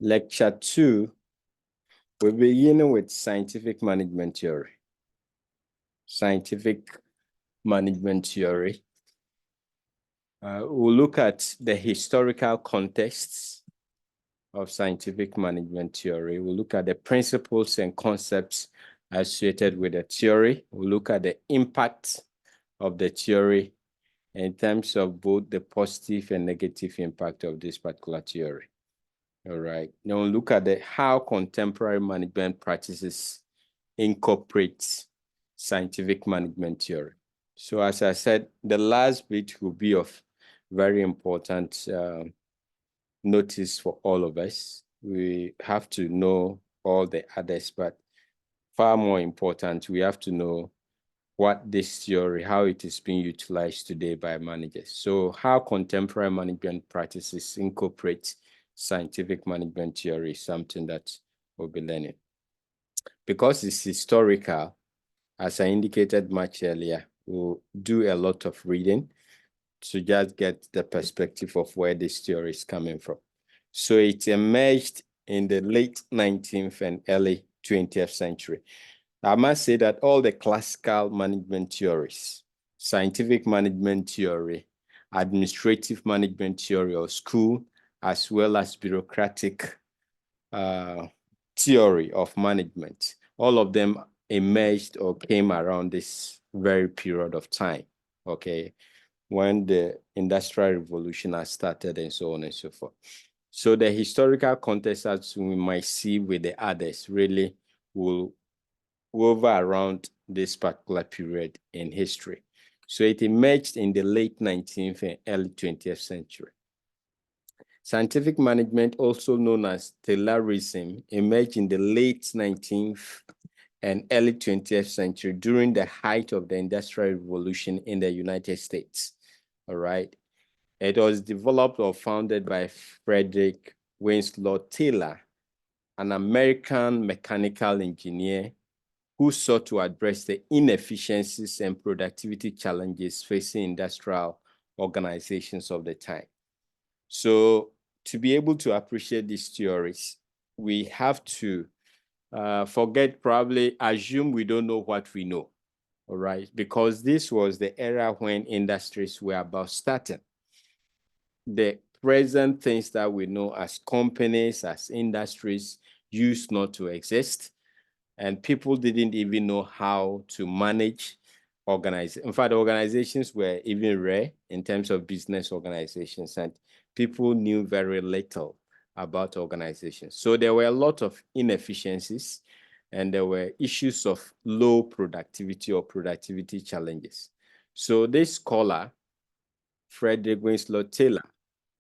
Lecture 2, we're beginning with scientific management theory. Scientific management theory. We'll look at the historical contexts of scientific management theory. We'll look at the principles and concepts associated with the theory. We'll look at the impact of the theory in terms of both the positive and negative impact of this particular theory. All right. Now we'll look at how contemporary management practices incorporate scientific management theory. So as I said, the last bit will be of very important notice for all of us. We have to know all the others, but far more important, we have to know what this theory, how it is being utilized today by managers. So how contemporary management practices incorporate scientific management theory is something that we'll be learning. Because it's historical, as I indicated much earlier, we'll do a lot of reading to just get the perspective of where this theory is coming from. So it emerged in the late 19th and early 20th century. I must say that all the classical management theories, scientific management theory, administrative management theory or school, as well as bureaucratic theory of management, all of them emerged or came around this very period of time, okay, when the Industrial Revolution has started and so on and so forth. So the historical context, as we might see with the others, really will over around this particular period in history. So it emerged in the late 19th and early 20th century. Scientific management, also known as Taylorism, emerged in the late 19th and early 20th century during the height of the Industrial Revolution in the United States. All right. It was developed or founded by Frederick Winslow Taylor, an American mechanical engineer who sought to address the inefficiencies and productivity challenges facing industrial organizations of the time. So to be able to appreciate these theories, we have to assume we don't know what we know, all right? Because this was the era when industries were about starting. The present things that we know as companies, as industries, used not to exist. And people didn't even know how to manage organizations. In fact, organizations were even rare in terms of business organizations, and people knew very little about organizations. So there were a lot of inefficiencies, and there were issues of low productivity or productivity challenges. So this scholar, Frederick Winslow Taylor,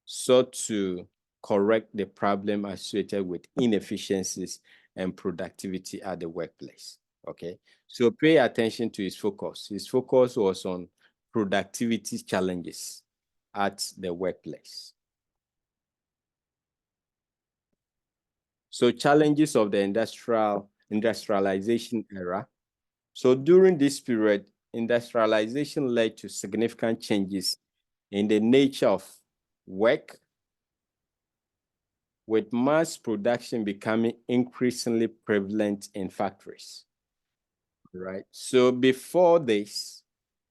sought to correct the problem associated with inefficiencies and productivity at the workplace, okay? So pay attention to his focus. His focus was on productivity challenges at the workplace. So challenges of the industrialization era. So during this period, industrialization led to significant changes in the nature of work, with mass production becoming increasingly prevalent in factories, right? So before this,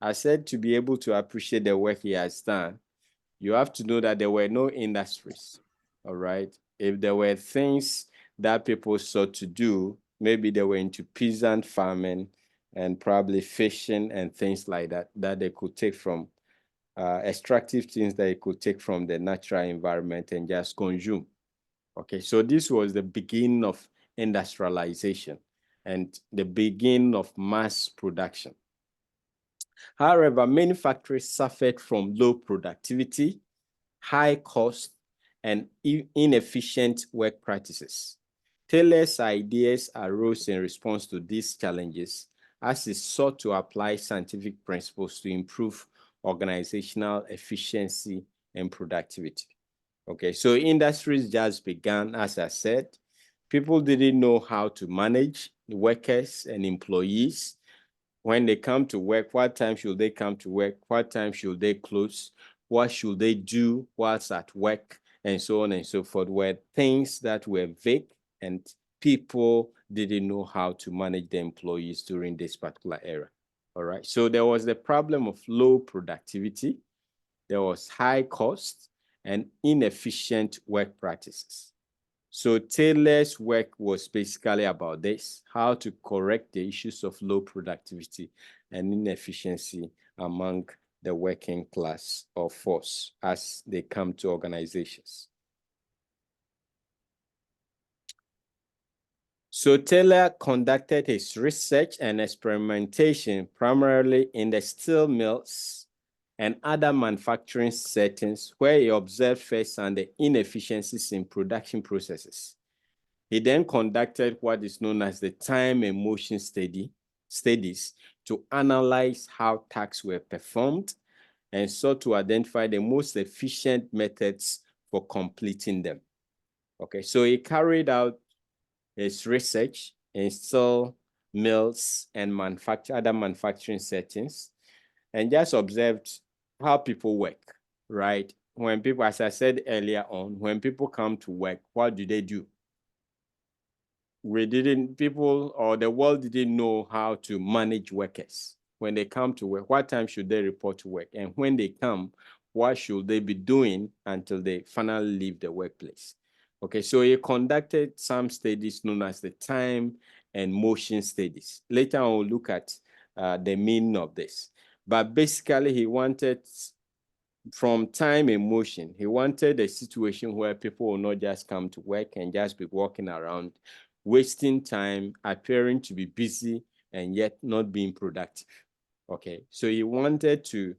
I said to be able to appreciate the work he has done, you have to know that there were no industries, all right? If there were things that people sought to do, maybe they were into peasant farming and probably fishing and things like that, that they could take from extractive things that they could take from the natural environment and just consume. Okay, so this was the beginning of industrialization and the beginning of mass production. However, many factories suffered from low productivity, high cost, and inefficient work practices. Taylor's ideas arose in response to these challenges as he sought to apply scientific principles to improve organizational efficiency and productivity. Okay, so industries just began, as I said. People didn't know how to manage workers and employees. When they come to work, what time should they come to work? What time should they close? What should they do whilst at work? and so on and so forth, were things that were vague, and people didn't know how to manage the employees during this particular era. All right. So there was the problem of low productivity, there was high cost, and inefficient work practices. So Taylor's work was basically about this, how to correct the issues of low productivity and inefficiency among the working class or force as they come to organizations. So Taylor conducted his research and experimentation primarily in the steel mills and other manufacturing settings where he observed firsthand the inefficiencies in production processes. He then conducted what is known as the time and motion studies to analyze how tasks were performed and sought to identify the most efficient methods for completing them. Okay, so he carried out his research in steel mills and other manufacturing settings, and just observed how people work, right? When people, as I said earlier on, when people come to work, what do? People or the world didn't know how to manage workers. When they come to work, what time should they report to work? And when they come, what should they be doing until they finally leave the workplace? Okay, so he conducted some studies known as the time and motion studies. Later on, we'll look at the meaning of this. But basically, he wanted, from time and motion, he wanted a situation where people will not just come to work and just be walking around, wasting time, appearing to be busy, and yet not being productive. Okay, so he wanted to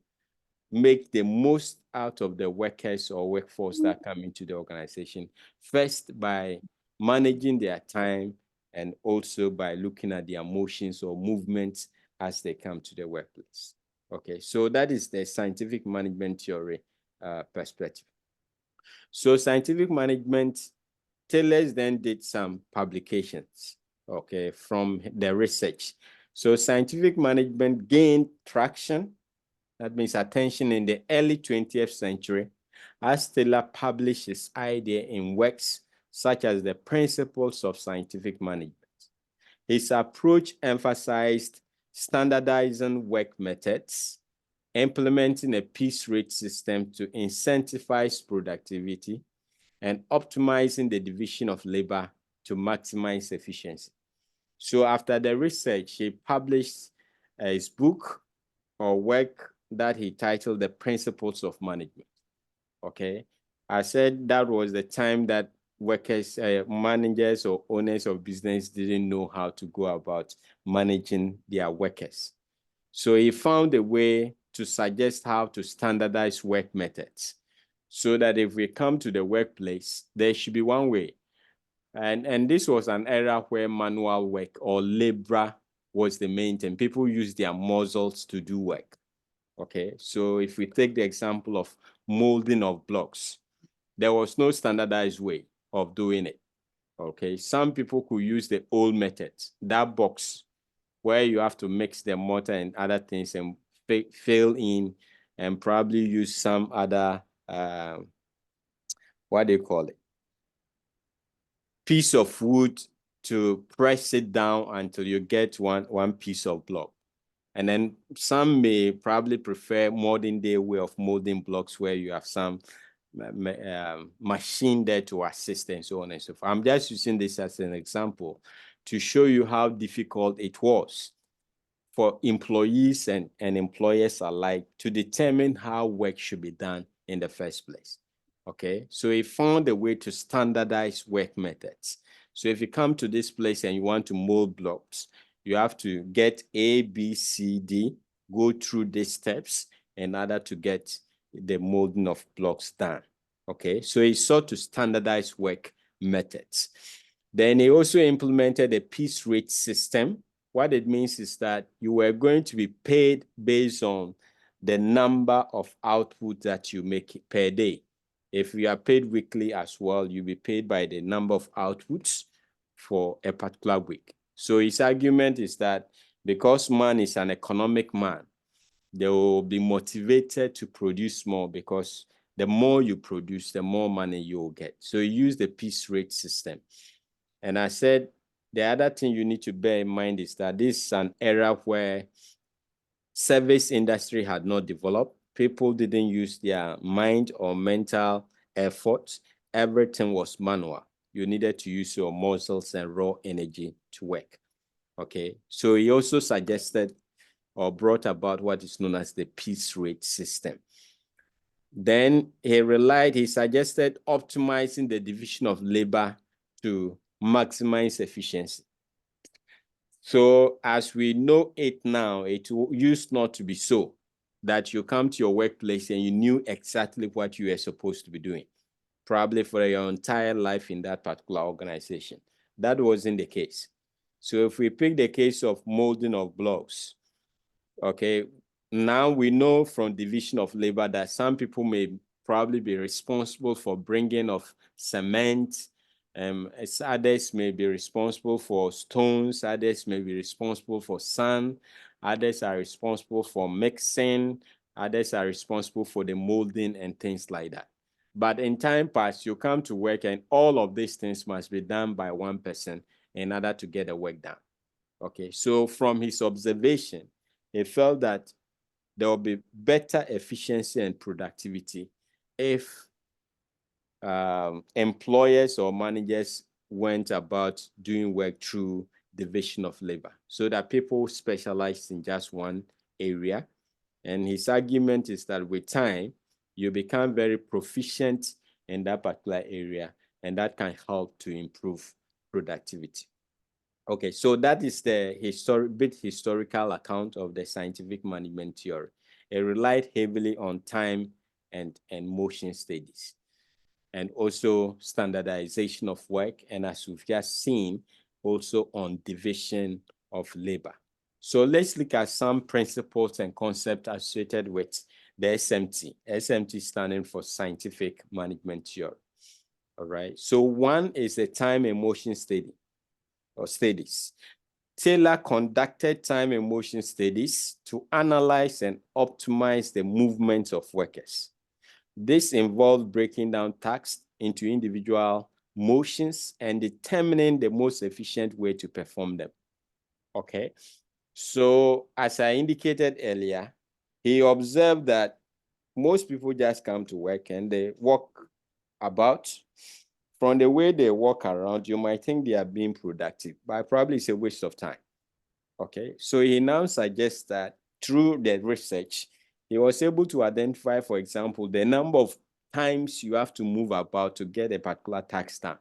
make the most out of the workers or workforce that come into the organization, first by managing their time and also by looking at their emotions or movements as they come to the workplace. Okay, so that is the scientific management theory perspective. So scientific management, Taylor then did some publications, okay, from the research. So scientific management gained traction, that means attention, in the early 20th century, as Taylor published his idea in works such as The Principles of Scientific Management. His approach emphasized standardizing work methods, implementing a piece rate system to incentivize productivity, and optimizing the division of labor to maximize efficiency. So after the research, he published his book or work that he titled The Principles of Management. Okay, I said that was the time that workers, managers or owners of business didn't know how to go about managing their workers. So he found a way to suggest how to standardize work methods so that if we come to the workplace, there should be one way. And this was an era where manual work or labor was the main thing. People used their muscles to do work. Okay, so if we take the example of molding of blocks, there was no standardized way of doing it. Okay, some people could use the old methods, that box where you have to mix the mortar and other things and fill in and probably use some other, what do you call it? Piece of wood to press it down until you get one piece of block. And then some may probably prefer modern day way of molding blocks where you have some machine there to assist and so on and so forth. I'm just using this as an example to show you how difficult it was for employees and employers alike to determine how work should be done in the first place. Okay, so he found a way to standardize work methods. So if you come to this place and you want to mold blocks, you have to get A, B, C, D, go through these steps in order to get the molding of blocks done. Okay, so he sought to standardize work methods. Then he also implemented a piece rate system. What it means is that you were going to be paid based on the number of output that you make per day. If you are paid weekly as well, you'll be paid by the number of outputs for a particular week. So his argument is that because man is an economic man, they will be motivated to produce more because the more you produce, the more money you will get. So you use the piece rate system. And I said, the other thing you need to bear in mind is that this is an era where service industry had not developed. People didn't use their mind or mental effort. Everything was manual. You needed to use your muscles and raw energy to work. Okay, so he also suggested or brought about what is known as the piece rate system. Then he suggested optimizing the division of labor to maximize efficiency. So as we know it now, it used not to be so that you come to your workplace and you knew exactly what you were supposed to be doing, probably for your entire life in that particular organization. That wasn't the case. So if we pick the case of molding of blocks, okay, now we know from division of labor that some people may probably be responsible for bringing of cement, as others may be responsible for stones, others may be responsible for sand, others are responsible for mixing, others are responsible for the molding and things like that. But in time past, you come to work and all of these things must be done by one person in order to get the work done. Okay, so from his observation, he felt that there will be better efficiency and productivity if employers or managers went about doing work through division of labor so that people specialize in just one area. And his argument is that with time, you become very proficient in that particular area, and that can help to improve productivity. Okay, so that is the historical account of the scientific management theory. It relied heavily on time and motion studies, and also standardization of work, and as we've just seen, also on division of labor. So let's look at some principles and concepts associated with the SMT. SMT standing for scientific management theory. All right, so one is the time and motion study or studies. Taylor conducted time and motion studies to analyze and optimize the movements of workers. This involved breaking down tasks into individual motions and determining the most efficient way to perform them. Okay, so as I indicated earlier, he observed that most people just come to work and they walk about. From the way they walk around, you might think they are being productive, but probably it's a waste of time. Okay, so he now suggests that through the research, he was able to identify, for example, the number of times you have to move about to get a particular task done.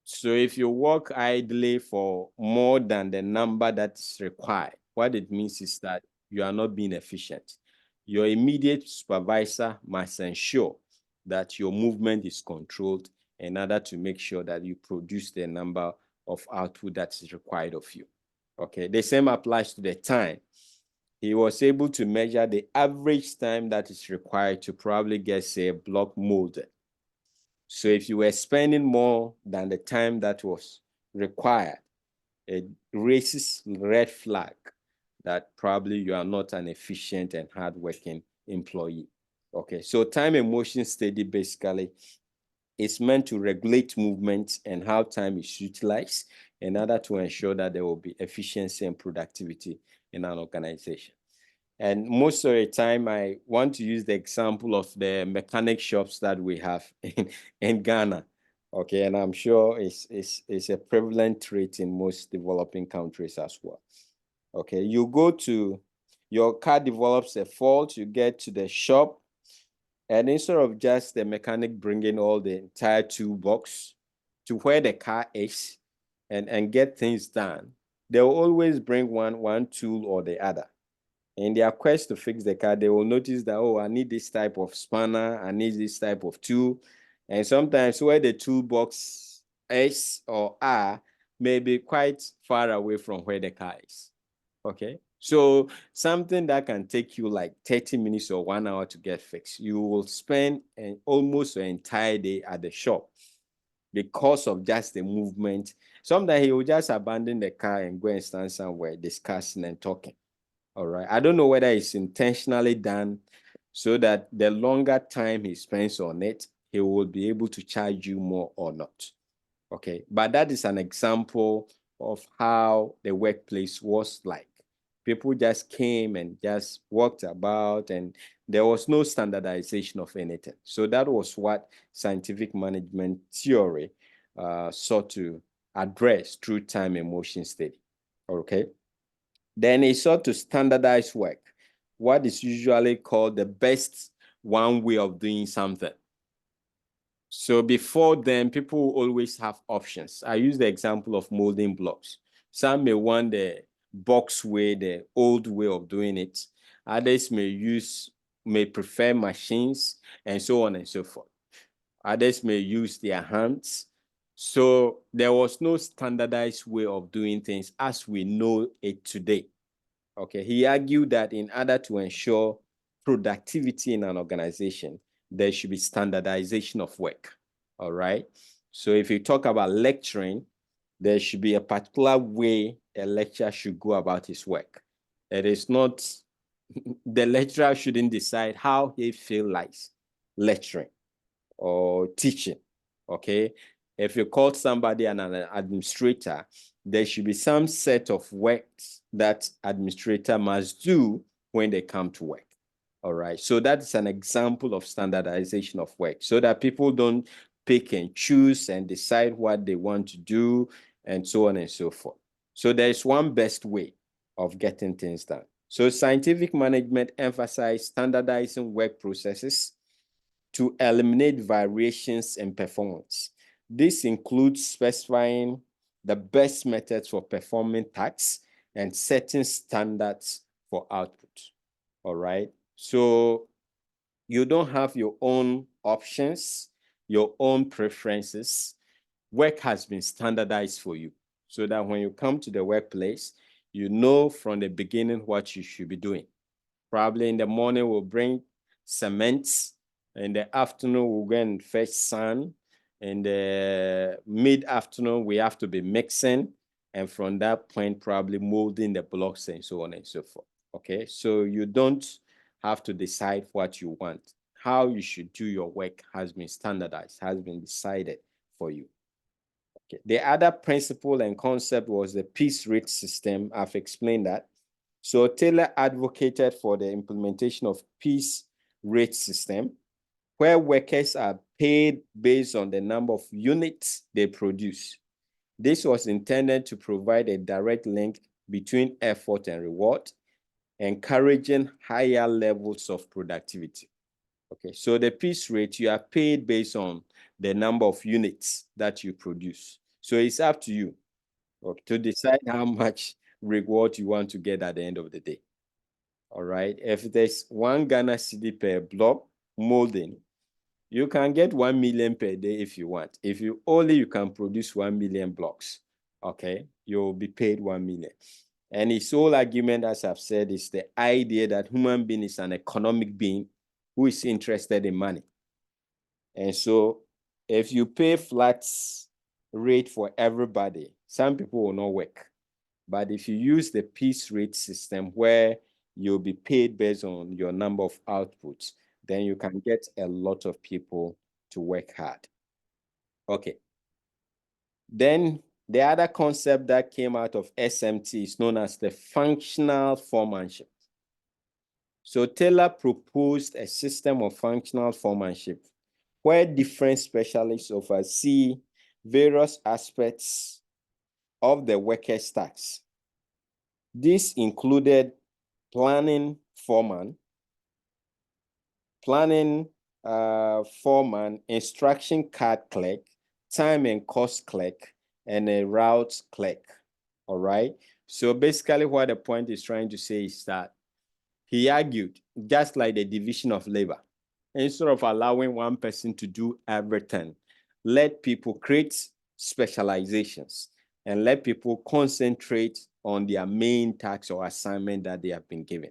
So if you work idly for more than the number that's required, what it means is that you are not being efficient. Your immediate supervisor must ensure that your movement is controlled in order to make sure that you produce the number of output that is required of you. Okay, the same applies to the time. He was able to measure the average time that is required to probably get, say, a block molded. So if you were spending more than the time that was required, it raises red flag that probably you are not an efficient and hardworking employee. Okay, so time and motion study basically is meant to regulate movement and how time is utilized in order to ensure that there will be efficiency and productivity in an organization. And most of the time, I want to use the example of the mechanic shops that we have in Ghana. Okay, and I'm sure it's a prevalent trait in most developing countries as well. Okay, you go to, your car develops a fault, you get to the shop, and instead of just the mechanic bringing all the entire toolbox to where the car is and get things done, they will always bring one tool or the other. In their quest to fix the car, they will notice that, oh, I need this type of spanner, I need this type of tool. And sometimes where the toolbox is or are may be quite far away from where the car is. Okay, so something that can take you like 30 minutes or 1 hour to get fixed, you will spend almost an entire day at the shop because of just the movement. Sometimes he will just abandon the car and go and stand somewhere discussing and talking. All right, I don't know whether it's intentionally done so that the longer time he spends on it, he will be able to charge you more or not. Okay, but that is an example of how the workplace was like. People just came and just walked about, and there was no standardization of anything. So that was what scientific management theory sought to address through time and motion study. Okay, then it sought to standardize work, what is usually called the best one way of doing something. So before then, people always have options. I use the example of molding blocks. Some may want the box way, the old way of doing it. Others may prefer machines, and so on and so forth. Others may use their hands. So there was no standardized way of doing things as we know it today. Okay, he argued that in order to ensure productivity in an organization, there should be standardization of work. All right. So if you talk about lecturing, there should be a particular way a lecturer should go about his work. It is not, the lecturer shouldn't decide how he feels like lecturing or teaching. Okay. If you call somebody an administrator, there should be some set of works that administrator must do when they come to work. All right. So that's an example of standardization of work so that people don't pick and choose and decide what they want to do and so on and so forth. So there's one best way of getting things done. So scientific management emphasizes standardizing work processes to eliminate variations in performance. This includes specifying the best methods for performing tasks and setting standards for output. All right. So you don't have your own options, your own preferences. Work has been standardized for you so that when you come to the workplace, you know from the beginning what you should be doing. Probably in the morning, we'll bring cement. In the afternoon, we'll go and fetch sand. In the mid-afternoon, we have to be mixing. And from that point, probably molding the blocks and so on and so forth. Okay, so you don't have to decide what you want. How you should do your work has been standardized, has been decided for you. Okay. The other principle and concept was the piece rate system. I've explained that. So Taylor advocated for the implementation of piece rate system, where workers are paid based on the number of units they produce. This was intended to provide a direct link between effort and reward, encouraging higher levels of productivity. Okay, so the piece rate, you are paid based on the number of units that you produce. So it's up to you to decide how much reward you want to get at the end of the day. All right. If there's 1 Ghana cedi per block molding, you can get 1 million per day if you want. If you can produce 1 million blocks, okay, you'll be paid 1 million. And his whole argument, as I've said, is the idea that human being is an economic being who is interested in money. And so if you pay flat rate for everybody, some people will not work. But if you use the piece rate system where you'll be paid based on your number of outputs, then you can get a lot of people to work hard. Okay. Then the other concept that came out of SMT is known as the functional foremanship. So Taylor proposed a system of functional foremanship where different specialists oversee various aspects of the worker's tasks. This included planning foreman, instruction card clerk, time and cost clerk, and a route clerk. All right. So basically what the point is trying to say is that he argued, just like the division of labor, instead of allowing one person to do everything, let people create specializations and let people concentrate on their main task or assignment that they have been given.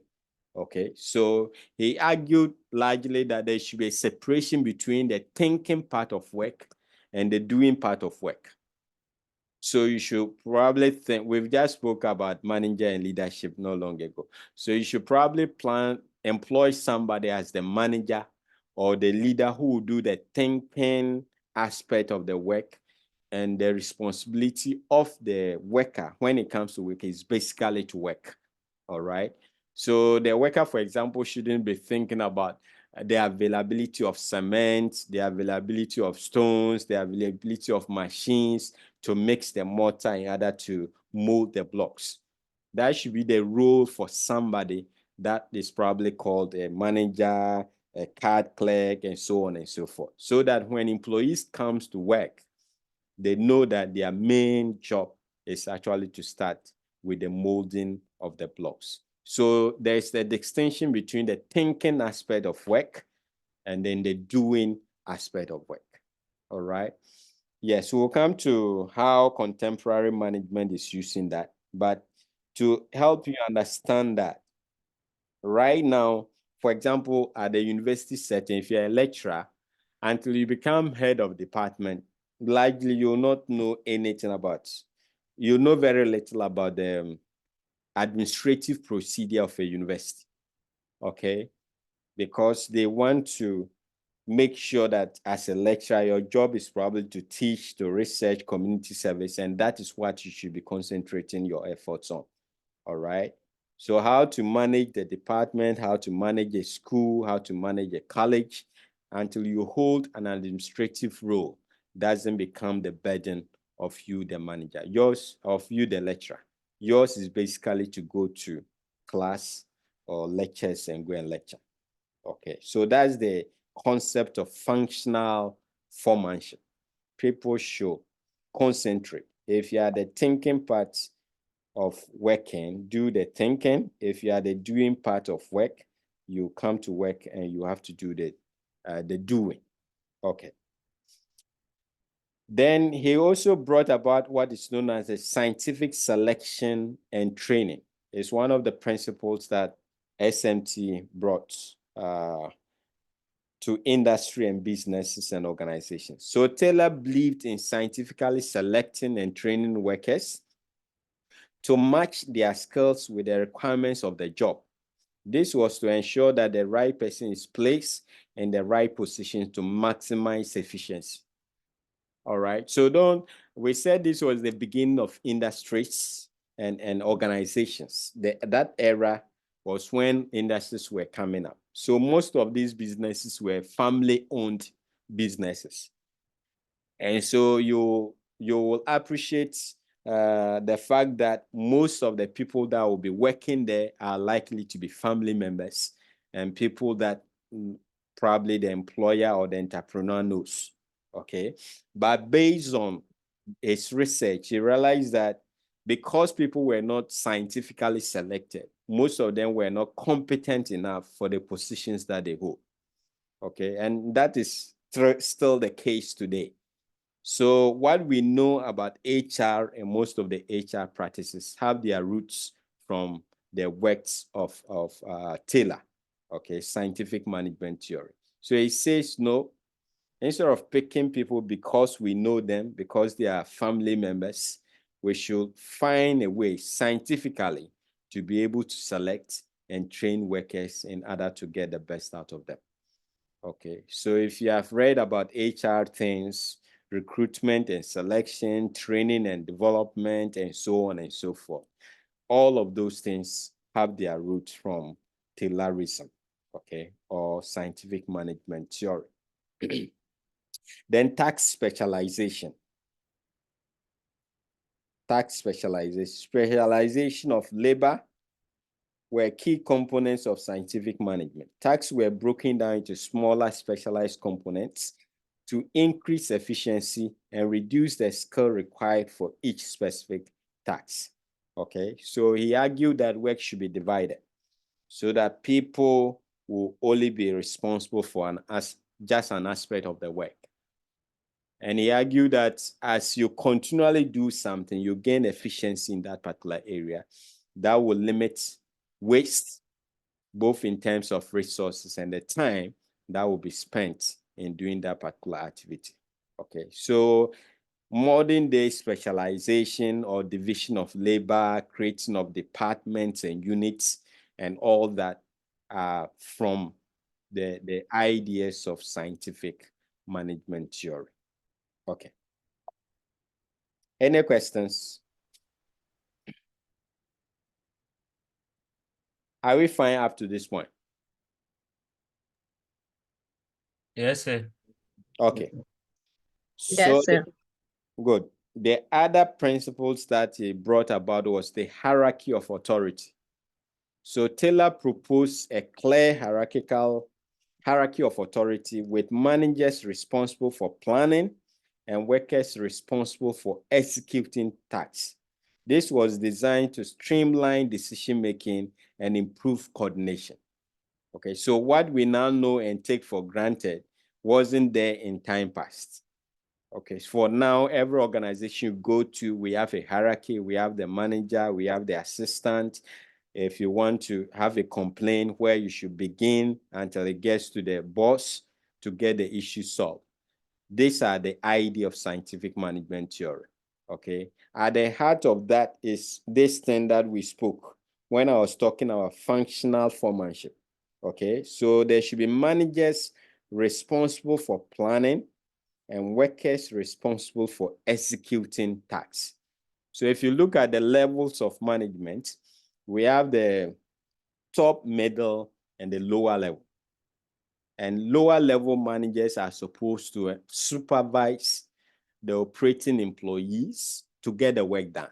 Okay, so he argued largely that there should be a separation between the thinking part of work and the doing part of work. So you should probably think, we've just spoke about manager and leadership not long ago. So you should probably plan employ somebody as the manager or the leader who will do the thinking aspect of the work, and the responsibility of the worker when it comes to work is basically to work. All right. So the worker, for example, shouldn't be thinking about the availability of cement, the availability of stones, the availability of machines to mix the mortar in order to mold the blocks. That should be the role for somebody that is probably called a manager, a card clerk, and so on and so forth. So that when employees comes to work, they know that their main job is actually to start with the molding of the blocks. So there's the distinction between the thinking aspect of work and then the doing aspect of work. All right. Yes, we'll come to how contemporary management is using that. But to help you understand that, right now, for example, at the university setting, if you're a lecturer, until you become head of department, likely you'll not know anything about. You know very little about the administrative procedure of a university, okay? Because they want to make sure that as a lecturer, your job is probably to teach, to research, community service, and that is what you should be concentrating your efforts on, all right? So how to manage the department, how to manage a school, how to manage a college, until you hold an administrative role, doesn't become the burden of you, the manager. Yours, of you, the lecturer. Yours is basically to go to class or lectures and go and lecture. Okay, so that's the concept of functional foremanship. People should concentrate. If you are the thinking part of working, do the thinking. If you are the doing part of work, you come to work and you have to do the doing. Okay. Then he also brought about what is known as a scientific selection and training. It's one of the principles that SMT brought to industry and businesses and organizations. So Taylor believed in scientifically selecting and training workers to match their skills with the requirements of the job. This was to ensure that the right person is placed in the right position to maximize efficiency. All right. So we said this was the beginning of industries and organizations. That era was when industries were coming up. So most of these businesses were family-owned businesses. And so you will appreciate the fact that most of the people that will be working there are likely to be family members and people that probably the employer or the entrepreneur knows. Okay. But based on his research, he realized that because people were not scientifically selected, most of them were not competent enough for the positions that they hold. Okay. And that is still the case today. So what we know about HR and most of the HR practices have their roots from the works of Taylor, okay, scientific management theory. So he says, no, instead of picking people because we know them, because they are family members, we should find a way scientifically to be able to select and train workers in order to get the best out of them. Okay, so if you have read about HR things, recruitment and selection, training and development, and so on and so forth, all of those things have their roots from Taylorism, okay, or scientific management theory. Then task specialization. Task specialization. Specialization of labor were key components of scientific management. Tasks were broken down into smaller specialized components to increase efficiency and reduce the skill required for each specific task. Okay, so he argued that work should be divided so that people will only be responsible for just an aspect of the work. And he argued that as you continually do something, you gain efficiency in that particular area. That will limit waste, both in terms of resources and the time that will be spent in doing that particular activity. Okay, so modern day specialization or division of labor, creating of departments and units and all that from the ideas of scientific management theory. Okay. Any questions? Are we fine up to this point? Yes, sir. Okay. So Yes, sir. good. The other principles that he brought about was the hierarchy of authority. So Taylor proposed a clear hierarchy of authority with managers responsible for planning and workers responsible for executing tasks. This was designed to streamline decision-making and improve coordination. Okay, so what we now know and take for granted wasn't there in time past. Okay, for now, every organization you go to, we have a hierarchy, we have the manager, we have the assistant. If you want to have a complaint, where you should begin until it gets to the boss to get the issue solved. These are the idea of scientific management theory, okay? At the heart of that is this thing that we spoke when I was talking about functional foremanship, okay? So there should be managers responsible for planning and workers responsible for executing tasks. So if you look at the levels of management, we have the top, middle, and the lower level. And lower level managers are supposed to supervise the operating employees to get the work done.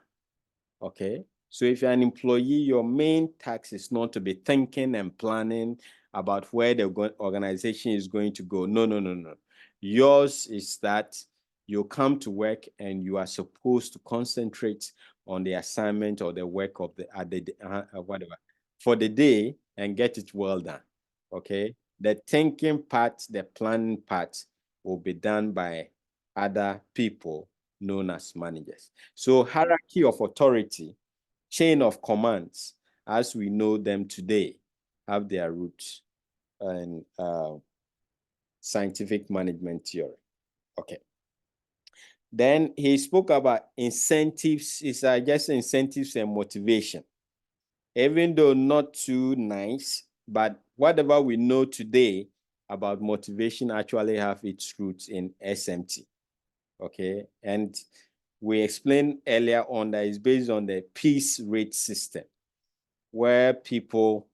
Okay. So if you're an employee, your main task is not to be thinking and planning about where the organization is going to go. No, no, no, no. Yours is that you come to work and you are supposed to concentrate on the assignment or the work of whatever for the day and get it well done. Okay. The thinking part, the planning part will be done by other people known as managers. So hierarchy of authority, chain of commands, as we know them today, have their roots in scientific management theory. Okay. Then he spoke about incentives. It's just incentives and motivation. Even though not too nice, but whatever we know today about motivation actually have its roots in SMT. Okay. And we explained earlier on that it's based on the Peace Rate system, where people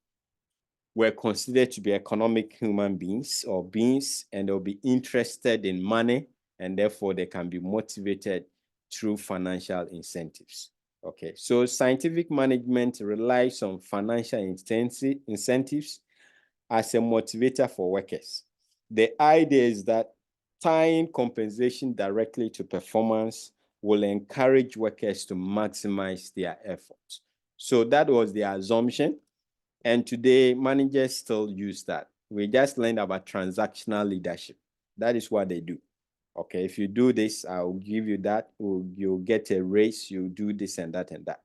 were considered to be economic human beings or beings, and they'll be interested in money, and therefore they can be motivated through financial incentives. Okay, so scientific management relies on financial incentives as a motivator for workers. The idea is that tying compensation directly to performance will encourage workers to maximize their efforts. So that was the assumption. And today, managers still use that. We just learned about transactional leadership. That is what they do. Okay, if you do this, I'll give you that. You'll get a raise, you do this and that and that.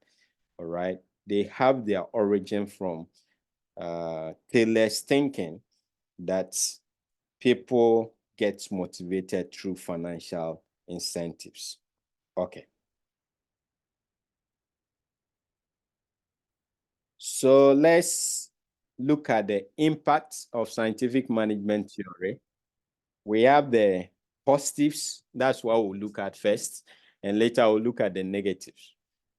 All right. They have their origin from Taylor's thinking that people get motivated through financial incentives. Okay. So let's look at the impacts of scientific management theory. We have the positives. That's what we'll look at first. And later we'll look at the negatives.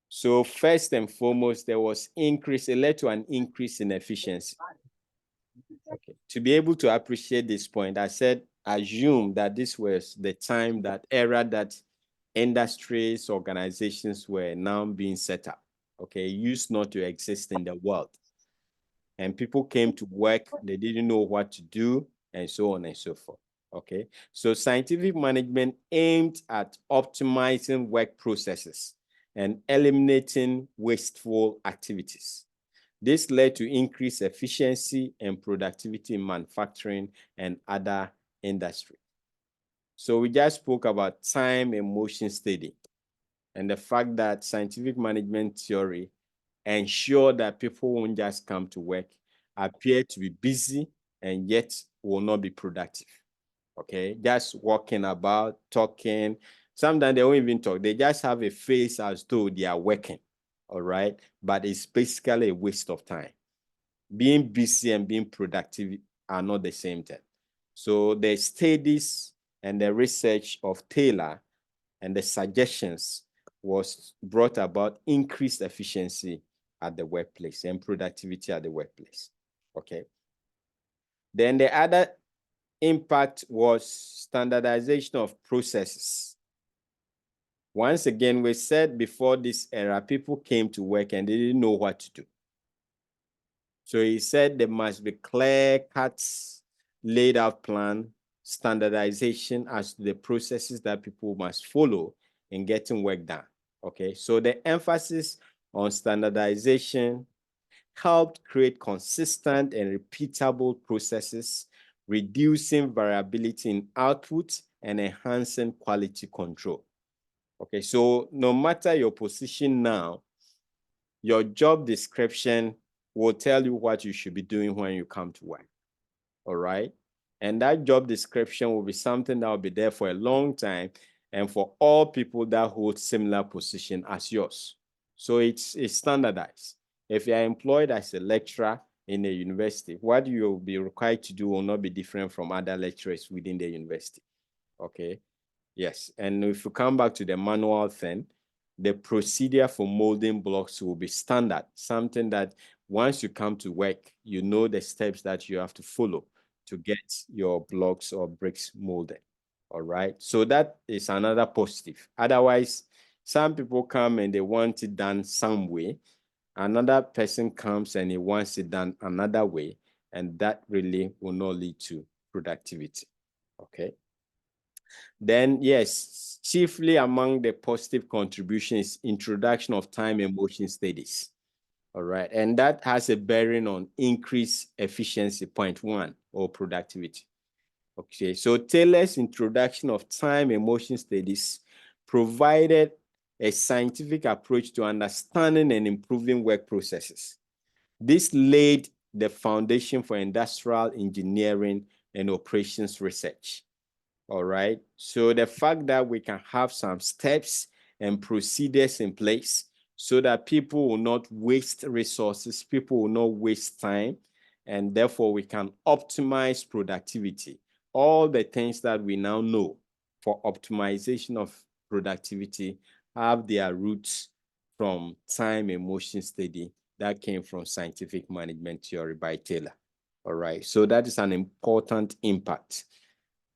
So first and foremost, there was it led to an increase in efficiency. Okay. To be able to appreciate this point, I said, assume that this was the time, that era that industries, organizations were now being set up. Okay, used not to exist in the world. And people came to work, they didn't know what to do, and so on and so forth. Okay, so scientific management aimed at optimizing work processes and eliminating wasteful activities. This led to increased efficiency and productivity in manufacturing and other industries. So we just spoke about time and motion study and the fact that scientific management theory ensure that people won't just come to work, appear to be busy, and yet will not be productive. Okay, just walking about, talking. Sometimes they won't even talk. They just have a face as though they are working. All right, but it's basically a waste of time. being busy and being productive are not the same thing. So the studies and the research of Taylor and the suggestions was brought about increased efficiency at the workplace and productivity at the workplace. Okay. Then the other impact was standardization of processes. Once again, we said before this era, people came to work and they didn't know what to do. So he said there must be clear cuts, laid out plan, standardization as to the processes that people must follow in getting work done. Okay, so the emphasis on standardization helped create consistent and repeatable processes, reducing variability in output and enhancing quality control. Okay, so no matter your position now, your job description will tell you what you should be doing when you come to work. All right. And that job description will be something that will be there for a long time and for all people that hold similar position as yours. So it's standardized. If you are employed as a lecturer in a university, what you will be required to do will not be different from other lecturers within the university. Okay. Yes. And if you come back to the manual thing, the procedure for molding blocks will be standard, something that once you come to work, you know the steps that you have to follow to get your blocks or bricks molded. All right. So that is another positive. Otherwise, some people come and they want it done some way. Another person comes and he wants it done another way. And that really will not lead to productivity. Okay. Then, yes, chiefly among the positive contributions, introduction of time and motion studies. All right. And that has a bearing on increased efficiency, point one, or productivity. Okay. So Taylor's introduction of time and motion studies provided a scientific approach to understanding and improving work processes. This laid the foundation for industrial engineering and operations research. All right. So the fact that we can have some steps and procedures in place so that people will not waste resources, people will not waste time, and therefore we can optimize productivity. All the things that we now know for optimization of productivity have their roots from time and motion study that came from scientific management theory by Taylor. All right. So that is an important impact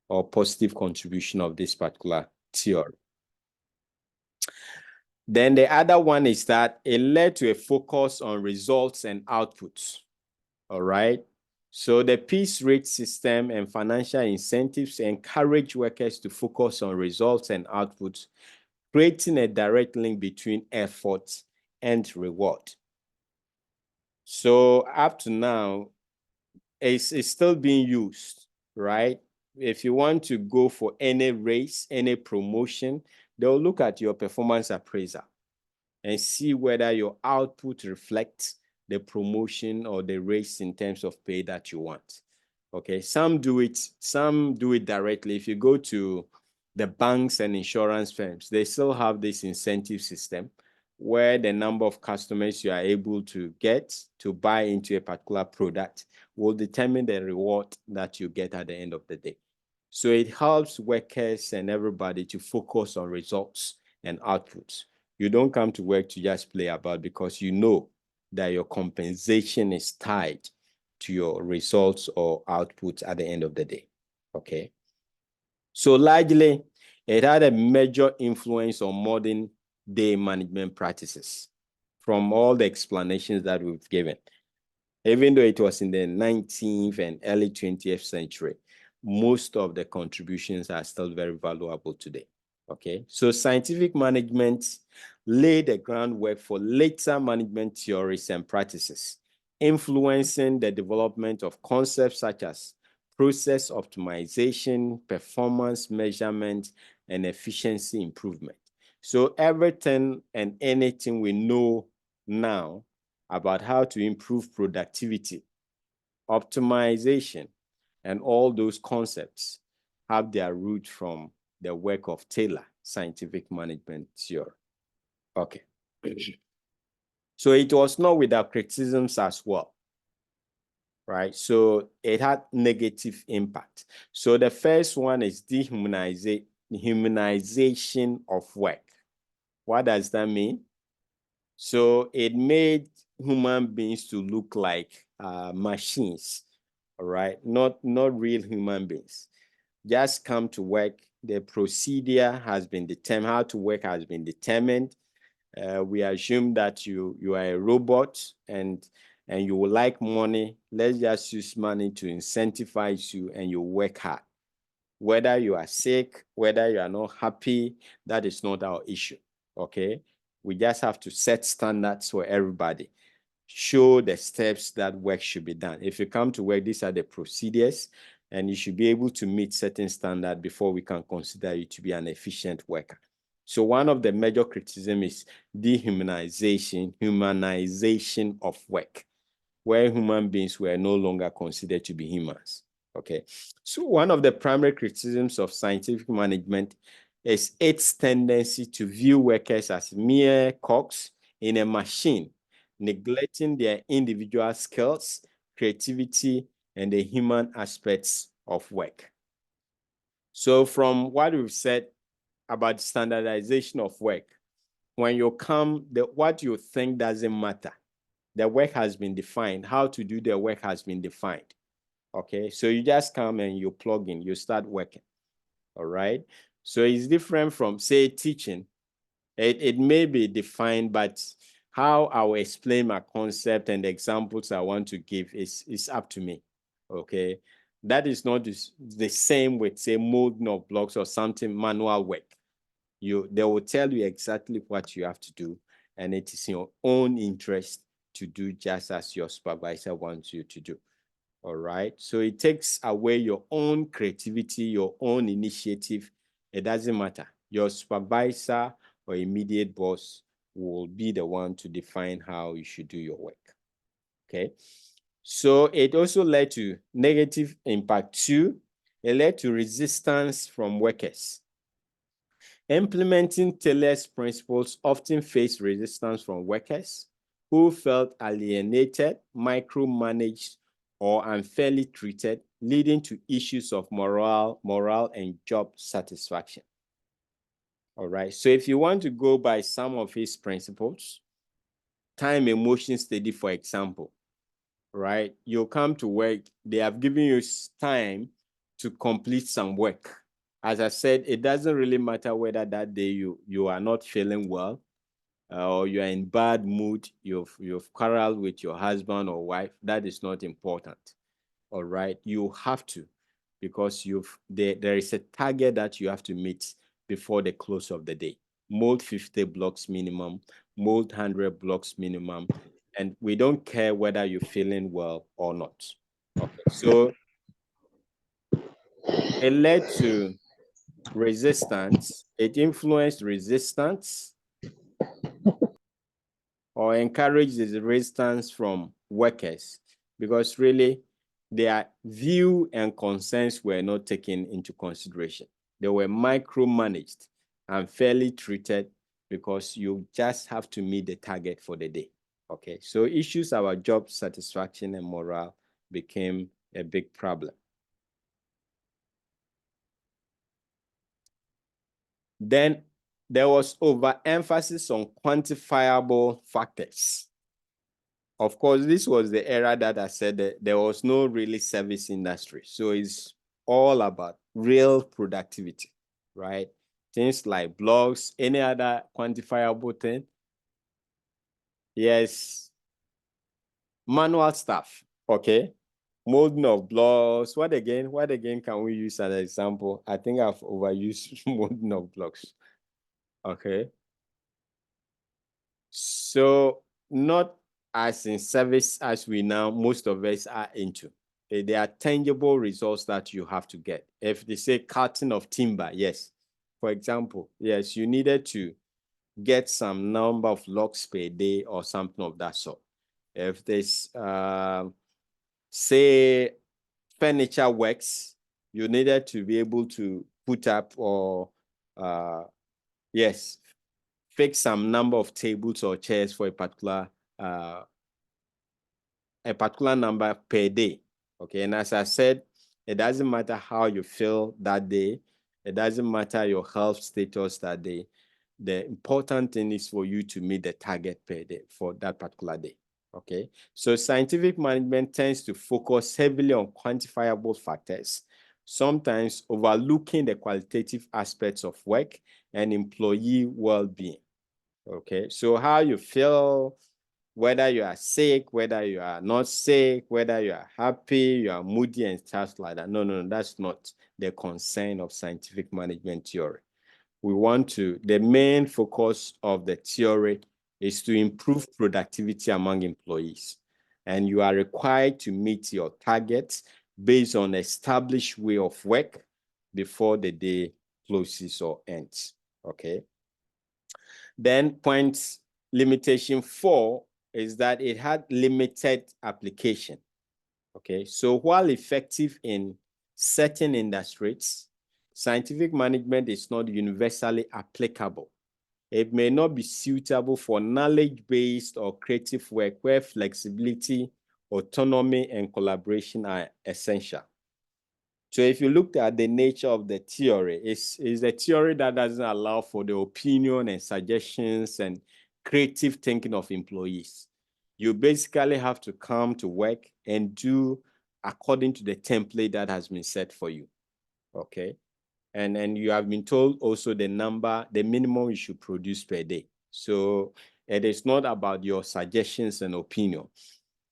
or positive contribution of this particular theory. Then the other one is that it led to a focus on results and outputs. All right. So the piece rate system and financial incentives encourage workers to focus on results and outputs, creating a direct link between effort and reward. So up to now, it's still being used, right? If you want to go for any race, any promotion, they'll look at your performance appraisal and see whether your output reflects the promotion or the race in terms of pay that you want. Okay, some do it directly. If you go to the banks and insurance firms, they still have this incentive system where the number of customers you are able to get to buy into a particular product will determine the reward that you get at the end of the day. So it helps workers and everybody to focus on results and outputs. You don't come to work to just play about because you know that your compensation is tied to your results or outputs at the end of the day. Okay. So largely, it had a major influence on modern day management practices from all the explanations that we've given. Even though it was in the 19th and early 20th century, most of the contributions are still very valuable today. Okay, so scientific management laid the groundwork for later management theories and practices, influencing the development of concepts such as process optimization, performance measurement, and efficiency improvement. So everything and anything we know now about how to improve productivity, optimization, and all those concepts have their root from the work of Taylor, scientific management theory. Okay. So it was not without criticisms as well. right? So it had negative impact. So the first one is dehumanization of work. What does that mean? So it made human beings to look like machines, all right? Not real human beings. Just come to work. The procedure has been determined. How to work has been determined. We assume that you are a robot and you will like money. Let's just use money to incentivize you and you work hard. Whether you are sick, whether you are not happy, that is not our issue, okay? We just have to set standards for everybody. Show the steps that work should be done. If you come to work, these are the procedures, and you should be able to meet certain standards before we can consider you to be an efficient worker. So one of the major criticism is humanization of work, where human beings were no longer considered to be humans. Okay. So one of the primary criticisms of scientific management is its tendency to view workers as mere cogs in a machine, neglecting their individual skills, creativity, and the human aspects of work. So from what we've said about standardization of work, when you come, what you think doesn't matter. The work has been defined. How to do the work has been defined. Okay, so you just come and you plug in, you start working. All right. So it's different from, say, teaching. It may be defined, but how I will explain my concept and the examples I want to give is up to me. Okay. That is not the same with, say, molding of blocks or something manual work. They will tell you exactly what you have to do, and it is in your own interest to do just as your supervisor wants you to do. All right. So it takes away your own creativity, your own initiative. It doesn't matter. Your supervisor or immediate boss will be the one to define how you should do your work. Okay. So it also led to negative impact too. It led to resistance from workers. Implementing Taylor's principles often faced resistance from workers who felt alienated, micromanaged, or unfairly treated, leading to issues of morale and job satisfaction. All right, so if you want to go by some of his principles, time, emotion, steady, for example, right? You'll come to work, they have given you time to complete some work. As I said, it doesn't really matter whether that day you are not feeling well or you are in bad mood, you've quarreled with your husband or wife. That is not important. All right, you have to, because there is a target that you have to meet before the close of the day. Mold 50 blocks minimum, mold 100 blocks minimum, and we don't care whether you're feeling well or not. Okay, so it led to resistance. It influenced resistance or encouraged the resistance from workers, because really their view and concerns were not taken into consideration. They were micromanaged and fairly treated because you just have to meet the target for the day. Okay, so issues about job satisfaction and morale became a big problem. Then there was overemphasis on quantifiable factors. Of course, this was the era that I said that there was no really service industry. So it's all about real productivity, right? Things like blogs, any other quantifiable thing. Yes, manual stuff, okay? Molding of blocks. What again can we use as an example? I think I've overused molding of blocks. Okay. So not as in service as we now, most of us are into. There are tangible results that you have to get. If they say cutting of timber, yes. For example, yes, you needed to get some number of logs per day or something of that sort. If there's, say, furniture works, you needed to be able to put up or, yes, fix some number of tables or chairs for a particular a particular number per day. Okay, and as I said, it doesn't matter how you feel that day. It doesn't matter your health status that day. The important thing is for you to meet the target per day for that particular day. Okay, so scientific management tends to focus heavily on quantifiable factors, sometimes overlooking the qualitative aspects of work and employee well-being. Okay, so how you feel, whether you are sick, whether you are not sick, whether you are happy, you are moody and stuff like that. No, that's not the concern of scientific management theory. The main focus of the theory is to improve productivity among employees. And you are required to meet your targets based on established way of work before the day closes or ends. Okay. Then point limitation 4 is that it had limited application. Okay, so while effective in certain industries, scientific management is not universally applicable. It may not be suitable for knowledge-based or creative work where flexibility, autonomy, and collaboration are essential. So if you looked at the nature of the theory, it's a theory that doesn't allow for the opinion and suggestions and creative thinking of employees. You basically have to come to work and do according to the template that has been set for you, okay? And you have been told also the minimum you should produce per day. So it is not about your suggestions and opinion.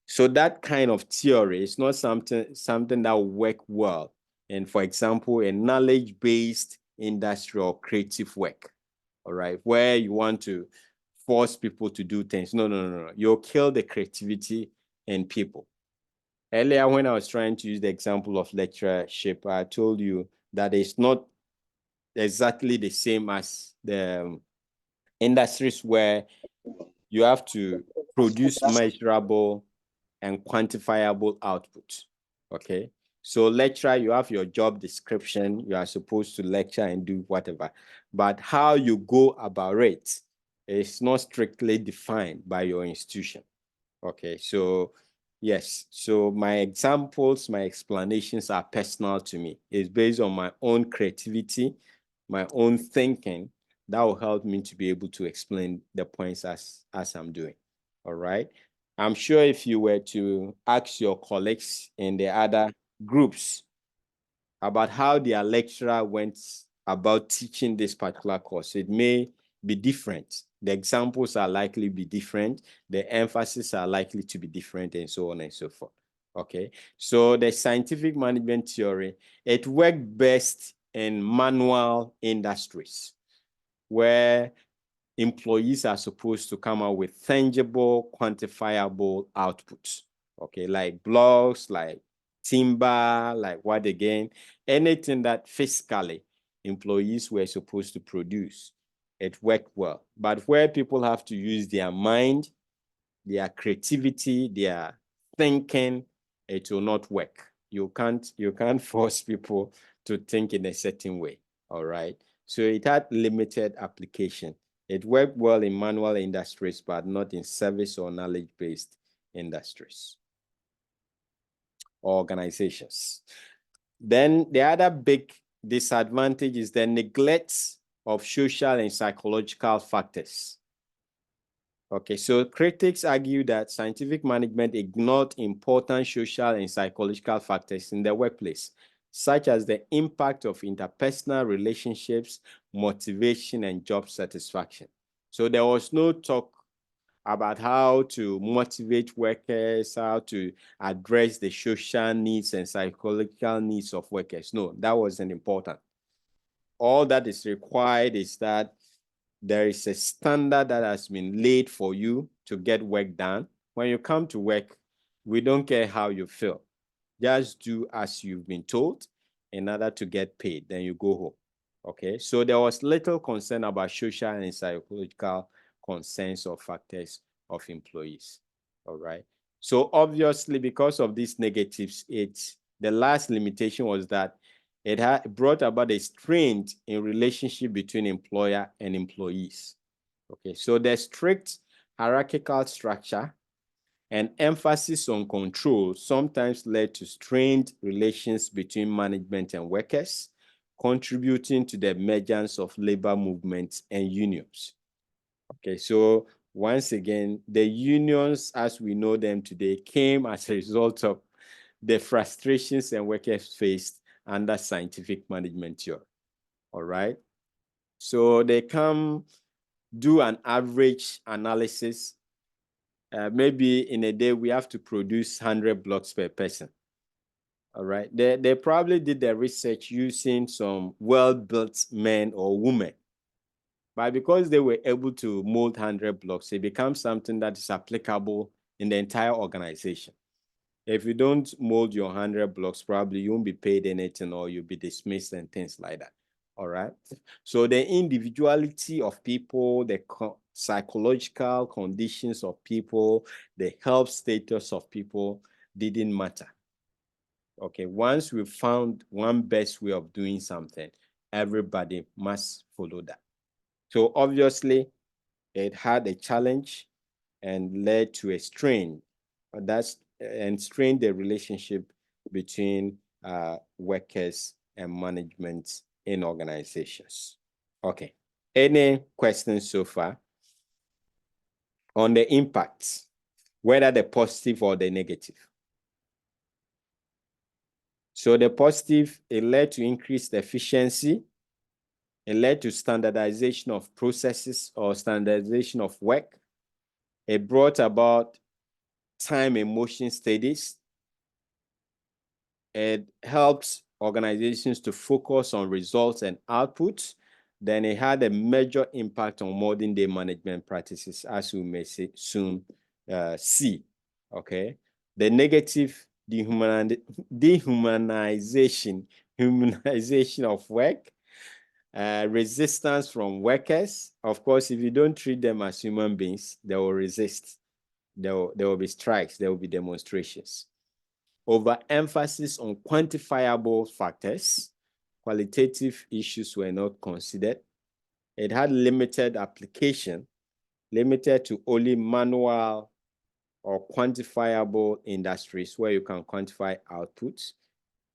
So that kind of theory is not something that will work well. And for example, a knowledge-based industry or creative work, all right, where you want to force people to do things. No. You'll kill the creativity in people. Earlier, when I was trying to use the example of lecturership, I told you that it's not exactly the same as the industries where you have to produce measurable and quantifiable output. Okay. So lecturer, you have your job description. You are supposed to lecture and do whatever. But how you go about it is not strictly defined by your institution. Okay. So yes. So my examples, my explanations are personal to me. It's based on my own creativity, my own thinking. That will help me to be able to explain the points as I'm doing. All right. I'm sure if you were to ask your colleagues in the other groups about how their lecturer went about teaching this particular course, it may be different. The examples are likely to be different. The emphasis are likely to be different, and so on and so forth. Okay, so the scientific management theory, it worked best in manual industries where employees are supposed to come out with tangible, quantifiable outputs. Okay, like blocks, like timber, like what again? Anything that physically employees were supposed to produce. It worked well. But where people have to use their mind, their creativity, their thinking, it will not work. You can't force people to think in a certain way. All right. So it had limited application. It worked well in manual industries, but not in service or knowledge-based industries or organizations. Then the other big disadvantage is the neglect of social and psychological factors. Okay, so critics argue that scientific management ignored important social and psychological factors in the workplace, such as the impact of interpersonal relationships, motivation, and job satisfaction. So there was no talk about how to motivate workers, how to address the social needs and psychological needs of workers. No, that wasn't important. All that is required is that there is a standard that has been laid for you to get work done. When you come to work, we don't care how you feel. Just do as you've been told in order to get paid. Then you go home. Okay, so there was little concern about social and psychological concerns or factors of employees. All right. So obviously, because of these negatives, the last limitation was that it had brought about a strain in relationship between employer and employees. Okay, so the strict hierarchical structure and emphasis on control sometimes led to strained relations between management and workers, contributing to the emergence of labor movements and unions. Okay, so once again, the unions as we know them today came as a result of the frustrations and workers faced under scientific management theory. All right, so they come do an average analysis. Maybe in a day we have to produce 100 blocks per person. All right, they probably did the research using some well-built men or women. But because they were able to mold 100 blocks, it becomes something that is applicable in the entire organization. If you don't mold your 100 blocks, probably you won't be paid anything or you'll be dismissed and things like that. All right. So the individuality of people, the psychological conditions of people, the health status of people didn't matter. Okay. Once we found one best way of doing something, everybody must follow that. So obviously, it had a challenge and led to a strain. And strained the relationship between workers and management in organizations. Okay. Any questions so far on the impacts, whether the positive or the negative? So the positive, it led to increased efficiency. It led to standardization of processes or standardization of work. It brought about time and motion studies. It helps organizations to focus on results and outputs. Then it had a major impact on modern day management practices, as we may soon see. Okay. The negative humanization of work, resistance from workers. Of course, if you don't treat them as human beings, they will resist. There will be strikes, there will be demonstrations. Overemphasis on quantifiable factors, qualitative issues were not considered. It had limited application, limited to only manual or quantifiable industries where you can quantify outputs,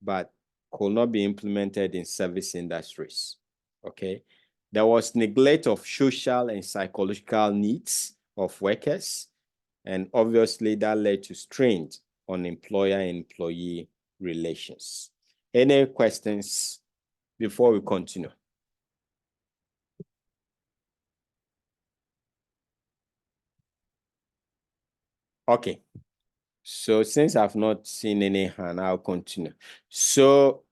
but could not be implemented in service industries. Okay. There was neglect of social and psychological needs of workers, and obviously that led to strains on employer and employee relations. Any questions before we continue? Okay. So since I've not seen any hand, I'll continue. So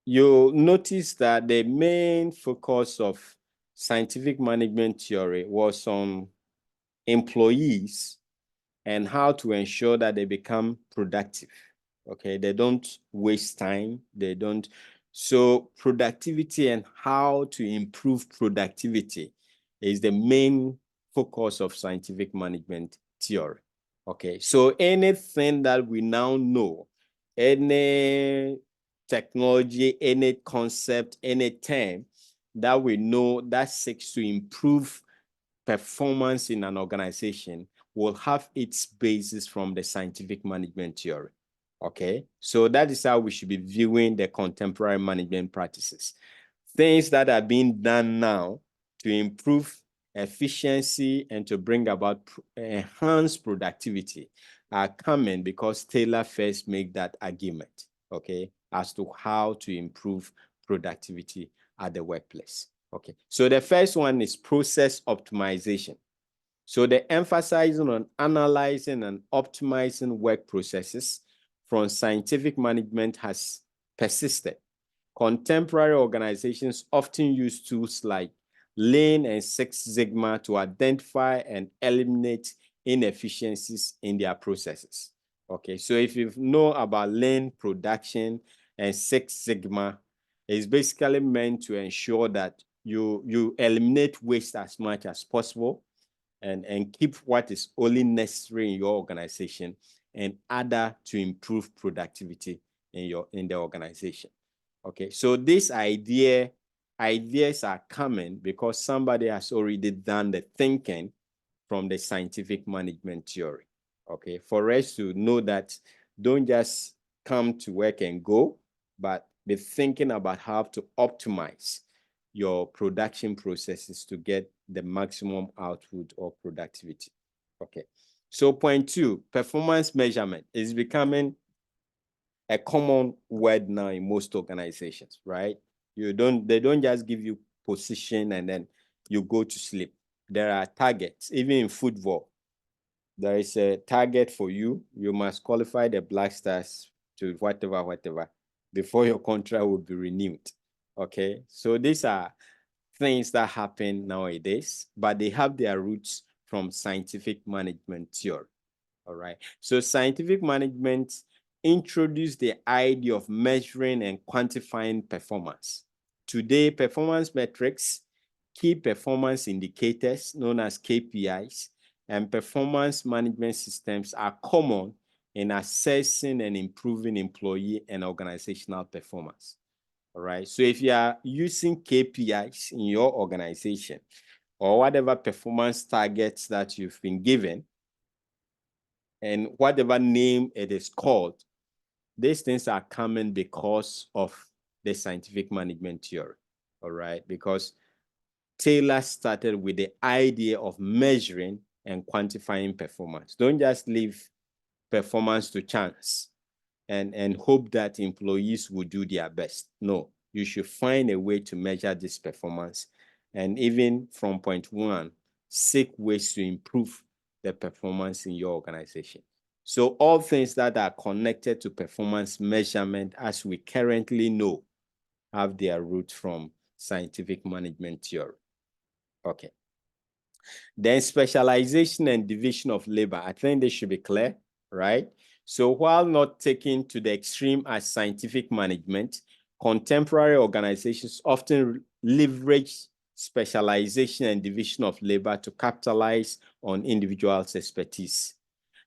you'll notice that the main focus of scientific management theory was on employees and how to ensure that they become productive. Okay, they don't waste time. They don't. So productivity and how to improve productivity is the main focus of scientific management theory. Okay, so anything that we now know, any technology, any concept, any term that we know that seeks to improve performance in an organization will have its basis from the scientific management theory. Okay, so that is how we should be viewing the contemporary management practices. Things that are being done now to improve efficiency and to bring about enhanced productivity are coming because Taylor first made that argument, okay, as to how to improve productivity at the workplace. Okay, so the first one is process optimization. So the emphasizing on analyzing and optimizing work processes from scientific management has persisted. Contemporary organizations often use tools like Lean and Six Sigma to identify and eliminate inefficiencies in their processes. Okay, so if you know about Lean production and Six Sigma, it's basically meant to ensure that you eliminate waste as much as possible and keep what is only necessary in your organization and other to improve productivity in the organization. Okay, so this ideas are coming because somebody has already done the thinking from the scientific management theory. Okay, for us to know that don't just come to work and go, but be thinking about how to optimize your production processes to get the maximum output or productivity. Okay, so point 2, performance measurement is becoming a common word now in most organizations, right? They don't just give you position and then you go to sleep. There are targets, even in football. There is a target for you. You must qualify the Black Stars to whatever, before your contract will be renewed. Okay, so these are things that happen nowadays, but they have their roots from scientific management theory. All right, so scientific management introduced the idea of measuring and quantifying performance. Today, performance metrics, key performance indicators known as KPIs, and performance management systems are common in assessing and improving employee and organizational performance. All right, so if you are using KPIs in your organization or whatever performance targets that you've been given, and whatever name it is called, these things are coming because of the scientific management theory, all right? Because Taylor started with the idea of measuring and quantifying performance. Don't just leave performance to chance and hope that employees will do their best. No, you should find a way to measure this performance. And even from point 1, seek ways to improve the performance in your organization. So all things that are connected to performance measurement, as we currently know, have their roots from scientific management theory. Okay. Then specialization and division of labor. I think this should be clear, right? So while not taken to the extreme as scientific management, contemporary organizations often leverage specialization and division of labor to capitalize on individuals' expertise.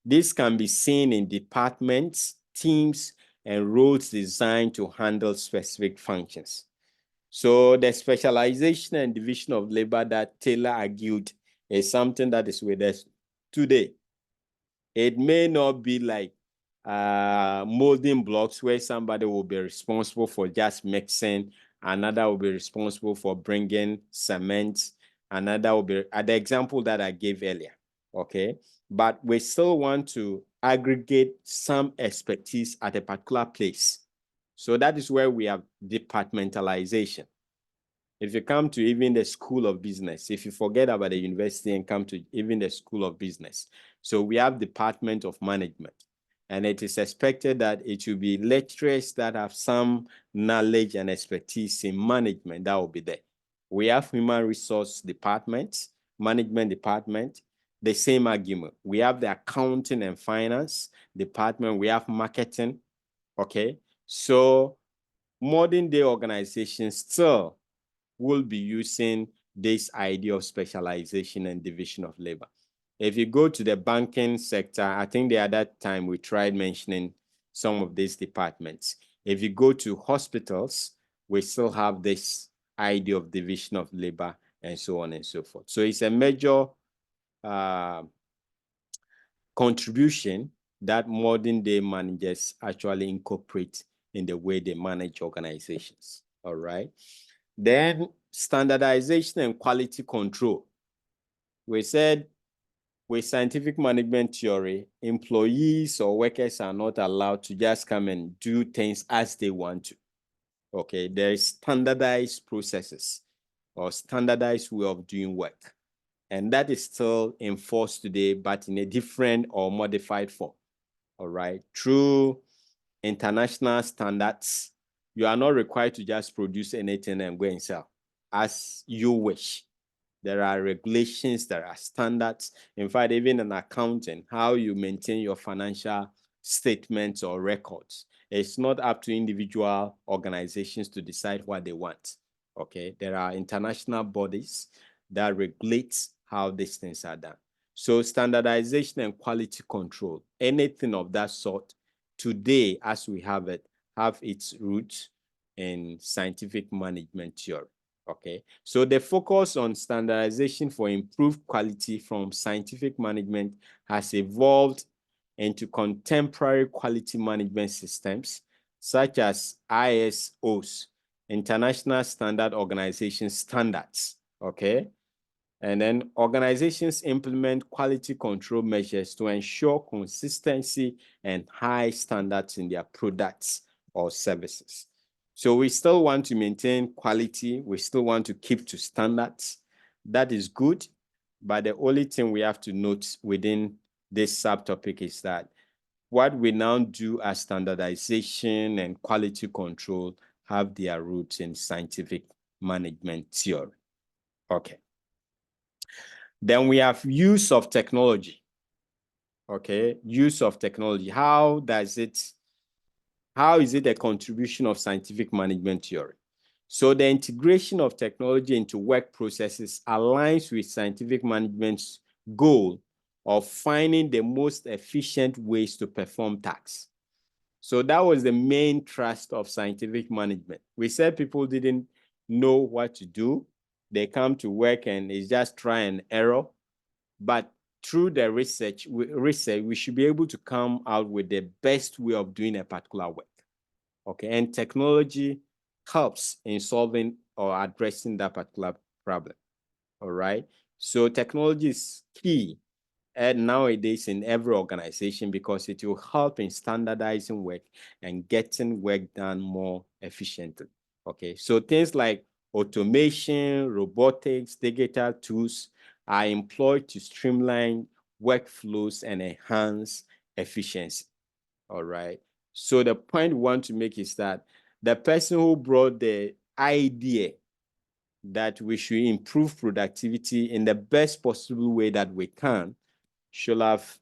This can be seen in departments, teams, and roles designed to handle specific functions. So the specialization and division of labor that Taylor argued is something that is with us today. It may not be like molding blocks where somebody will be responsible for just mixing, another will be responsible for bringing cement, another will be the example that I gave earlier, okay? But we still want to aggregate some expertise at a particular place. So that is where we have departmentalization. If you come to even the School of Business, if you forget about the university and come to even the School of Business, so we have Department of Management, and it is expected that it will be lecturers that have some knowledge and expertise in management that will be there. We have Human Resource Department, Management Department, the same argument. We have the Accounting and Finance Department, we have Marketing, okay? So modern day organizations still will be using this idea of specialization and division of labor. If you go to the banking sector, I think the other time we tried mentioning some of these departments. If you go to hospitals, we still have this idea of division of labor and so on and so forth. So it's a major contribution that modern day managers actually incorporate in the way they manage organizations, all right? Then standardization and quality control. We said with scientific management theory, employees or workers are not allowed to just come and do things as they want to. Okay, there is standardized processes or standardized way of doing work. And that is still enforced today, but in a different or modified form. All right, through international standards, you are not required to just produce anything and go and sell as you wish. There are regulations, there are standards. In fact, even in accounting, how you maintain your financial statements or records. It's not up to individual organizations to decide what they want, okay? There are international bodies that regulate how these things are done. So standardization and quality control, anything of that sort, today, as we have it, have its roots in scientific management theory. Okay, so the focus on standardization for improved quality from scientific management has evolved into contemporary quality management systems, such as ISOs, International Standard Organization standards, okay? And then organizations implement quality control measures to ensure consistency and high standards in their products or services. So we still want to maintain quality. We still want to keep to standards. That is good. But the only thing we have to note within this subtopic is that what we now do as standardization and quality control have their roots in scientific management theory. Okay. Then we have use of technology. Okay, use of technology. How is it a contribution of scientific management theory? So the integration of technology into work processes aligns with scientific management's goal of finding the most efficient ways to perform tasks. So that was the main thrust of scientific management. We said people didn't know what to do. They come to work and it's just try and error. But through the research, we should be able to come out with the best way of doing a particular work. Okay, and technology helps in solving or addressing that particular problem. All right, so technology is key nowadays in every organization because it will help in standardizing work and getting work done more efficiently. Okay, so things like automation, robotics, digital tools are employed to streamline workflows and enhance efficiency. All right. So the point we want to make is that the person who brought the idea that we should improve productivity in the best possible way that we can should have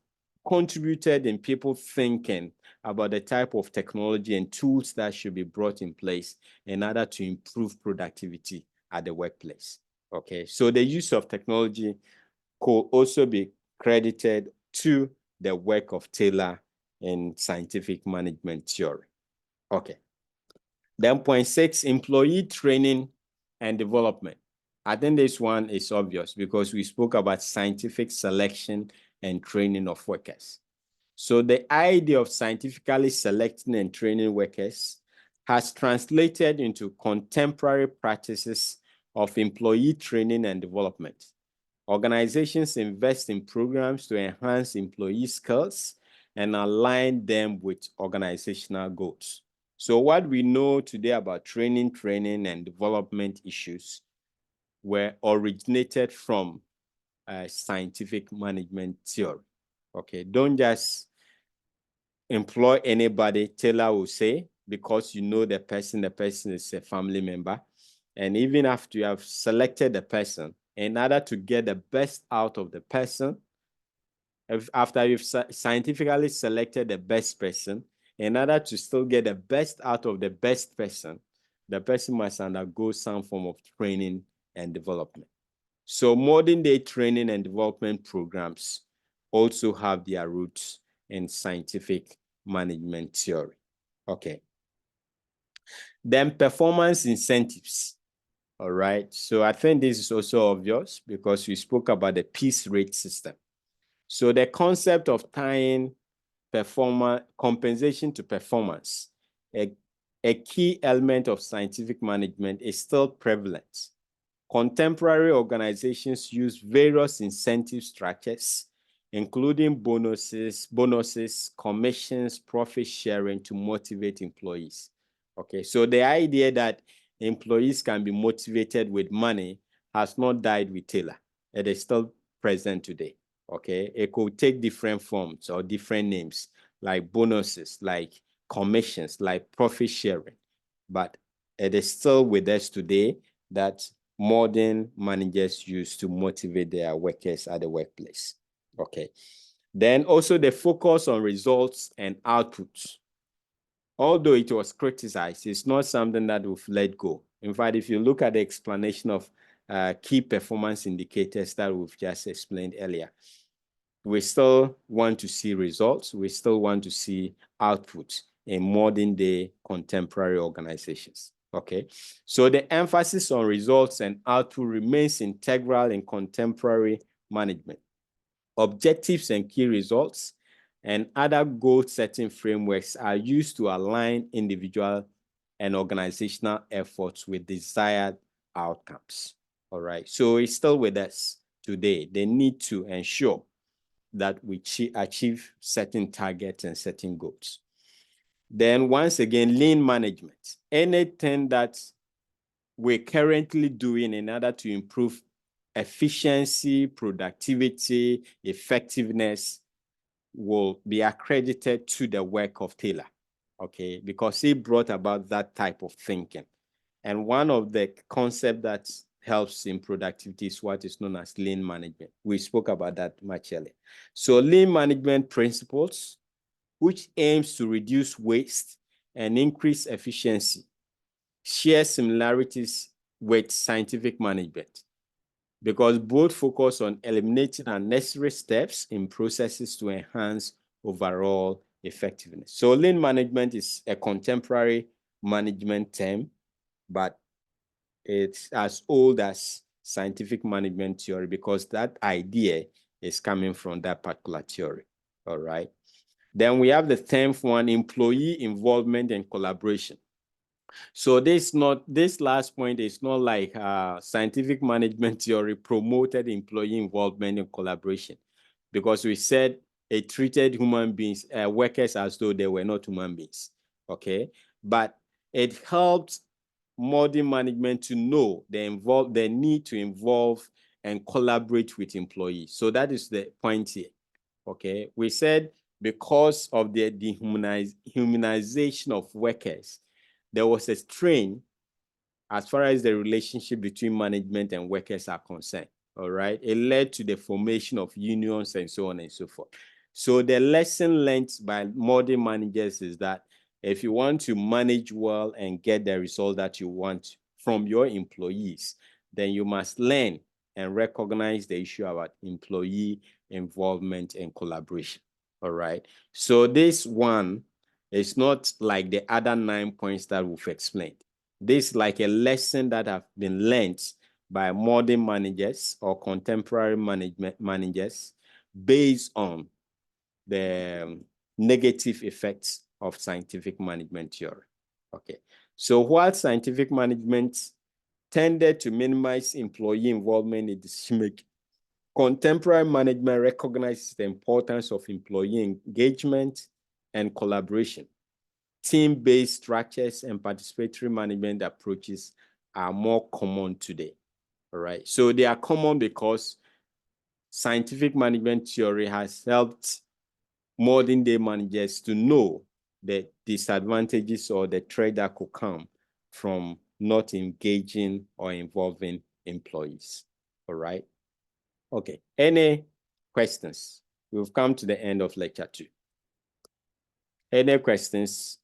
contributed in people thinking about the type of technology and tools that should be brought in place in order to improve productivity at the workplace. Okay, so the use of technology could also be credited to the work of Taylor in scientific management theory. Okay. Then point 6, employee training and development. I think this one is obvious because we spoke about scientific selection and training of workers. So the idea of scientifically selecting and training workers has translated into contemporary practices of employee training and development. Organizations invest in programs to enhance employee skills and align them with organizational goals. So what we know today about training and development issues were originated from scientific management theory. Okay, don't just employ anybody, Taylor will say, because you know the person is a family member. And even after you have selected the person, in order to get the best out of the person, after you've scientifically selected the best person, in order to still get the best out of the best person, the person must undergo some form of training and development. So modern day training and development programs also have their roots in scientific management theory. Okay. Then performance incentives. All right. So I think this is also obvious because we spoke about the piece rate system. So the concept of tying compensation to performance, a key element of scientific management, is still prevalent. Contemporary organizations use various incentive structures, including bonuses, commissions, profit sharing to motivate employees. Okay, so the idea that employees can be motivated with money has not died with Taylor. It is still present today. Okay, it could take different forms or different names, like bonuses, like commissions, like profit sharing. But it is still with us today that modern managers use to motivate their workers at the workplace. Okay. Then also the focus on results and outputs. Although it was criticized, it's not something that we've let go. In fact, if you look at the explanation of key performance indicators that we've just explained earlier, we still want to see results. We still want to see outputs in modern day contemporary organizations. Okay, so the emphasis on results and output remains integral in contemporary management. Objectives and key results and other goal-setting frameworks are used to align individual and organizational efforts with desired outcomes. All right, so it's still with us today. They need to ensure that we achieve certain targets and certain goals. Then once again, lean management. Anything that we're currently doing in order to improve efficiency, productivity, effectiveness will be accredited to the work of Taylor, okay? Because he brought about that type of thinking. And one of the concepts that helps in productivity is what is known as lean management. We spoke about that much earlier. So lean management principles, which aims to reduce waste and increase efficiency, share similarities with scientific management because both focus on eliminating unnecessary steps in processes to enhance overall effectiveness. So lean management is a contemporary management term, but it's as old as scientific management theory because that idea is coming from that particular theory, all right? Then we have the 10th one, employee involvement and collaboration. So this last point is not like scientific management theory promoted employee involvement and collaboration because we said it treated human beings, workers as though they were not human beings, okay? But it helped modern management to know they need to involve and collaborate with employees. So that is the point here, okay? We said because of the dehumanization of workers, there was a strain as far as the relationship between management and workers are concerned, all right? It led to the formation of unions and so on and so forth. So the lesson learned by modern managers is that if you want to manage well and get the result that you want from your employees, then you must learn and recognize the issue about employee involvement and collaboration, all right? So this one is not like the other 9 points that we've explained. This is like a lesson that have been learned by modern managers or contemporary managers based on the negative effects of scientific management theory. Okay, so while scientific management tended to minimize employee involvement in decision-making, contemporary management recognizes the importance of employee engagement and collaboration. Team-based structures and participatory management approaches are more common today, all right? So they are common because scientific management theory has helped modern day managers to know the disadvantages or the threat that could come from not engaging or involving employees, all right? Okay, any questions? We've come to the end of lecture 2. Any questions